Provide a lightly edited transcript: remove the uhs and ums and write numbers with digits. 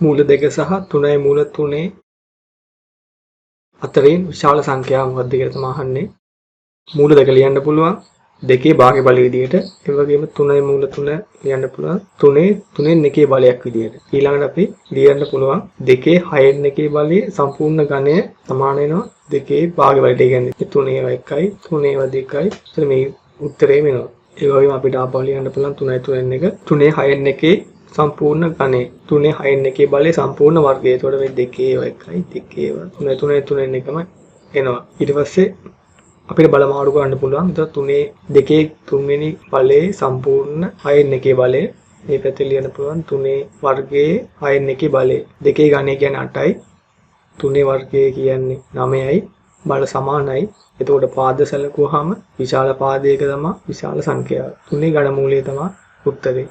මූල 2 සහ 3යි මූල 3 අතරින් විශාල සංඛ්‍යාව මොකක්ද කියලා තමයි අහන්නේ. මූල 2 ලියන්න පුළුවන් 2 භාග්‍ය බලය විදියට. ඒ වගේම 3යි මූල 3 ලියන්න පුළුවන් 3න් 1 බලයක් විදියට. ඊළඟට අපි ලියන්න පුළුවන් 2 6න් 1 බලයේ සම්පූර්ණ ඝනය සමාන වෙනවා 2 භාග්‍ය බලයට. ඒ කියන්නේ 3 ඒවා 1යි 3 ඒවා 2යි. එතන මේ උත්තරේ වෙනවා. ඒ වගේම අපිට ආපහු ලියන්න පුළුවන් 3යි 3න් 1 3 6න් 1 සම්පූර්ණ ඝනය 3 6න් 1 බලයේ සම්පූර්ණ වර්ගය. එතකොට මේ 2 ඒවා 1යි 2 ඒවා 3 3න් 1ම එනවා. ඊට පස්සේ අපිට බලමාරු කරන්න පුළුවන්. එතකොට 3 2 3වෙනි බලයේ සම්පූර්ණ 6න් 1 බලය. මේ පැත්තේ ලියන්න පුළුවන් 3 වර්ගයේ 6න් 1 බලය. 2 ඝනය කියන්නේ 8යි. 3 වර්ගය කියන්නේ 9යි. බල සමානයි. එතකොට පාද සැලකුවාම විශාල පාදයක තමයි විශාල සංඛ්‍යාව. 3 ඝන මූලය තමයි උත්තරේ.